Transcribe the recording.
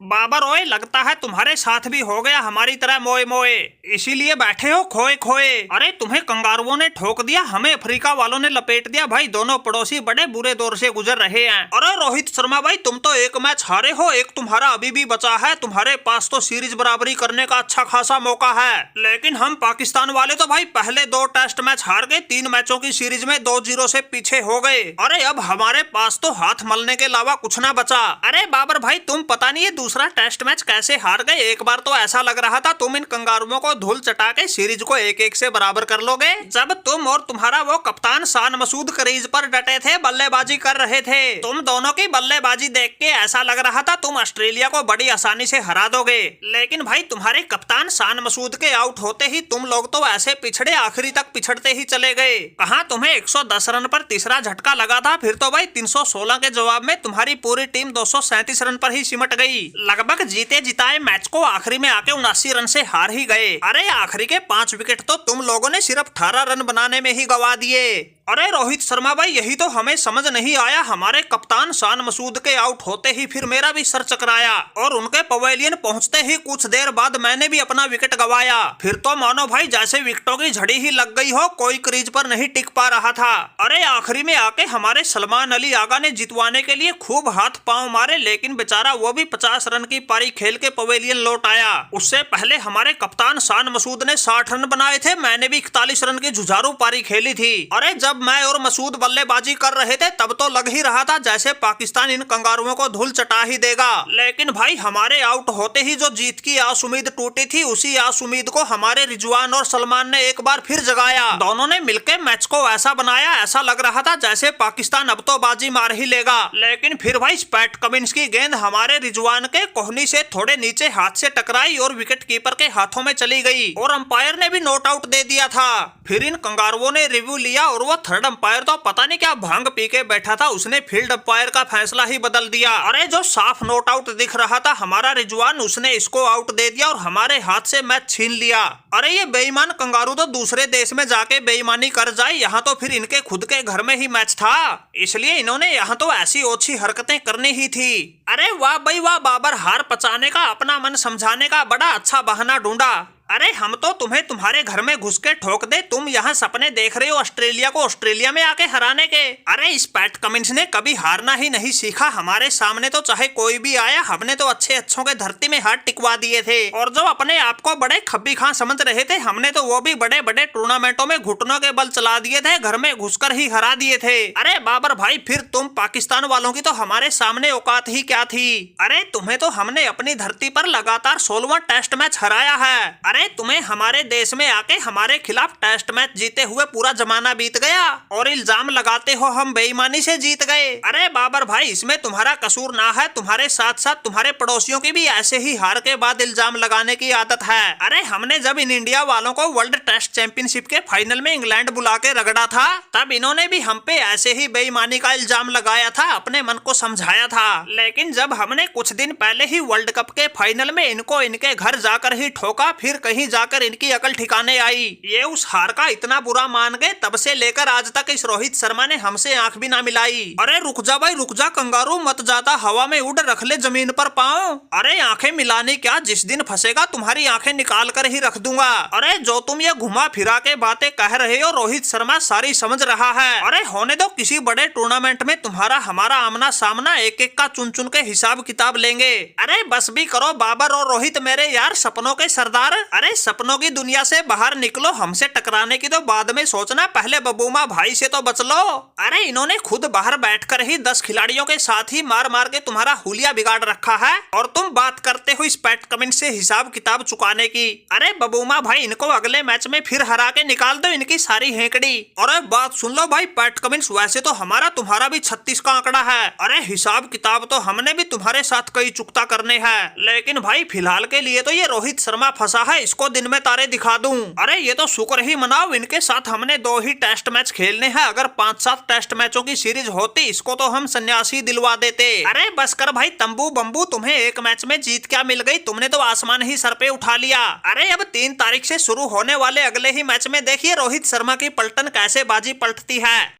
बाबर ओए, लगता है तुम्हारे साथ भी हो गया हमारी तरह मोए मोए, इसीलिए बैठे हो खोए खोए। अरे तुम्हें कंगारुओं ने ठोक दिया, हमें अफ्रीका वालों ने लपेट दिया। भाई दोनों पड़ोसी बड़े बुरे दौर से गुजर रहे हैं। अरे रोहित शर्मा भाई, तुम तो एक मैच हारे हो, एक तुम्हारा अभी भी बचा है। तुम्हारे पास तो सीरीज बराबरी करने का अच्छा खासा मौका है, लेकिन हम पाकिस्तान वाले तो भाई पहले 2 टेस्ट मैच हार गए, 3 मैचों की सीरीज में 2-0 से पीछे हो गए। अरे अब हमारे पास तो हाथ मलने के अलावा कुछ ना बचा। अरे बाबर भाई, तुम पता नहीं है दूसरा टेस्ट मैच कैसे हार गए। एक बार तो ऐसा लग रहा था तुम इन कंगारुओं को धूल चटा के सीरीज को 1-1 से बराबर कर लोगे, जब तुम और तुम्हारा वो कप्तान शान मसूद क्रीज पर डटे थे, बल्लेबाजी कर रहे थे। तुम दोनों की बल्लेबाजी देख के ऐसा लग रहा था तुम ऑस्ट्रेलिया को बड़ी आसानी से हरा दोगे, लेकिन भाई तुम्हारे कप्तान शान मसूद के आउट होते ही तुम लोग तो ऐसे पिछड़े, आखिरी तक पिछड़ते ही चले गए। कहां तुम्हें 110 रन पर तीसरा झटका लगा था, फिर तो भाई 316 के जवाब में तुम्हारी पूरी टीम 237 रन पर ही सिमट गई। लगभग जीते जिताए मैच को आखिरी में आके 79 रन से हार ही गए। अरे आखिरी के 5 विकेट तो तुम लोगों ने सिर्फ 18 रन बनाने में ही गवा दिए। अरे रोहित शर्मा भाई, यही तो हमें समझ नहीं आया। हमारे कप्तान शान मसूद के आउट होते ही फिर मेरा भी सर चकराया, और उनके पवेलियन पहुंचते ही कुछ देर बाद मैंने भी अपना विकेट गवाया। फिर तो मानो भाई जैसे विकेटों की झड़ी ही लग गई हो, कोई क्रीज पर नहीं टिक पा रहा था। अरे आखिरी में आके हमारे सलमान अली आगा ने जितवाने के लिए खूब हाथ पांव मारे, लेकिन बेचारा वो भी 50 रन की पारी खेल के पवेलियन लौट आया। उससे पहले हमारे कप्तान शान मसूद ने 60 रन बनाए थे, मैंने भी 41 रन की जुझारू पारी खेली थी। अरे जब मैं और मसूद बल्लेबाजी कर रहे थे तब तो लग ही रहा था जैसे पाकिस्तान इन कंगारुओं को धूल चटा ही देगा, लेकिन भाई हमारे आउट होते ही जो जीत की आस उम्मीद टूटी थी, उसी आस उम्मीद को हमारे रिजवान और सलमान ने एक बार फिर जगाया। दोनों ने मिलकर मैच को ऐसा बनाया, ऐसा लग रहा था जैसे पाकिस्तान अब तो बाजी मार ही लेगा, लेकिन फिर भाई पैट कमिंस की गेंद हमारे रिजवान के कोहनी से थोड़े नीचे हाथ से टकराई और विकेट कीपर के हाथों में चली गई, और अंपायर ने भी नॉट आउट दे दिया था। फिर इन कंगारुओं ने रिव्यू लिया और वो थर्ड अंपायर तो पता नहीं क्या भांग पी के बैठा था, उसने फील्ड अंपायर का फैसला ही बदल दिया। अरे जो साफ नॉट आउट दिख रहा था हमारा रिजवान, उसने इसको आउट दे दिया और हमारे हाथ से मैच छीन लिया। अरे ये बेईमान कंगारू तो दूसरे देश में जाके बेईमानी कर जाए, यहाँ तो फिर इनके खुद के घर में ही मैच था, इसलिए इन्होंने यहाँ तो ऐसी ओछी हरकतें करनी ही थी। अरे वाह भाई वाह, बाबर हार पचाने का, अपना मन समझाने का बड़ा अच्छा बहाना ढूंढा। अरे हम तो तुम्हें तुम्हारे घर में घुस के ठोक दे, तुम यहाँ सपने देख रहे हो ऑस्ट्रेलिया को ऑस्ट्रेलिया में आके हराने के। अरे इस पैट कमिंस ने कभी हारना ही नहीं सीखा, हमारे सामने तो चाहे कोई भी आया, हमने तो अच्छे अच्छों के धरती में हाथ टिकवा दिए थे, और जो अपने आप को बड़े खब्बी खां समझ रहे थे, हमने तो वो भी बड़े बड़े टूर्नामेंटों में घुटनों के बल चला दिए थे, घर में घुसकर ही हरा दिए थे। अरे बाबर भाई, फिर तुम पाकिस्तान वालों की तो हमारे सामने औकात ही क्या थी। अरे तुम्हें तो हमने अपनी धरती पर लगातार 16वां टेस्ट मैच हराया है। अरे तुम्हें हमारे देश में आके हमारे खिलाफ टेस्ट मैच जीते हुए पूरा जमाना बीत गया, और इल्जाम लगाते हो हम बेईमानी से जीत गए। अरे बाबर भाई, इसमें तुम्हारा कसूर ना है, तुम्हारे साथ साथ तुम्हारे पड़ोसियों की भी ऐसे ही हार के बाद इल्जाम लगाने की आदत है। अरे हमने जब इन इंडिया वालों को वर्ल्ड टेस्ट चैंपियनशिप के फाइनल में इंग्लैंड बुला के रगड़ा था, तब इन्होंने भी हम पे ऐसे ही बेईमानी का इल्जाम लगाया था, अपने मन को समझाया था। लेकिन जब हमने कुछ दिन पहले ही वर्ल्ड कप के फाइनल में इनको इनके घर जाकर ही ठोका, फिर कहीं जाकर इनकी अकल ठिकाने आई, ये उस हार का इतना बुरा मान गए, तब से लेकर आज तक इस रोहित शर्मा ने हमसे आंख भी ना मिलाई। अरे रुक जा भाई रुक जा, कंगारू मत जाता हवा में उड़, रख ले जमीन पर पाँव। अरे आंखें मिलानी क्या, जिस दिन फंसेगा तुम्हारी आंखें निकाल कर ही रख दूंगा। अरे जो तुम ये घुमा फिरा के बातें कह रहे हो, रोहित शर्मा सारी समझ रहा है। अरे होने दो, किसी बड़े टूर्नामेंट में तुम्हारा हमारा आमना सामना, एक एक का चुन चुन के हिसाब किताब लेंगे। अरे बस भी करो बाबर और रोहित, मेरे यार सपनों के सरदार। अरे सपनों की दुनिया से बाहर निकलो, हमसे टकराने की तो बाद में सोचना, पहले बबूमा भाई से तो बच लो। अरे इन्होंने खुद बाहर बैठकर ही 10 खिलाड़ियों के साथ ही मार मार के तुम्हारा हुलिया बिगाड़ रखा है, और तुम बात करते हो इस पैट कमिंस से हिसाब किताब चुकाने की। अरे बबूमा भाई, इनको अगले मैच में फिर हरा के निकाल दो इनकी सारी हेकड़ी। अरे बात सुन लो भाई पैट कमिंस, वैसे तो हमारा तुम्हारा भी 36 का आंकड़ा है। अरे हिसाब किताब तो हमने भी तुम्हारे साथ कई चुकता करने हैं, लेकिन भाई फिलहाल के लिए तो ये रोहित शर्मा फंसा है, इसको दिन में तारे दिखा दूं। अरे ये तो शुक्र ही मनाओ, इनके साथ हमने 2 ही टेस्ट मैच खेलने हैं, अगर 5-7 टेस्ट मैचों की सीरीज होती, इसको तो हम सन्यासी दिलवा देते। अरे बस कर भाई तंबू बम्बू, तुम्हें एक मैच में जीत क्या मिल गई, तुमने तो आसमान ही सर पे उठा लिया। अरे अब 3 तारीख से शुरू होने वाले अगले ही मैच में देखिए रोहित शर्मा की पलटन कैसे बाजी पलटती है।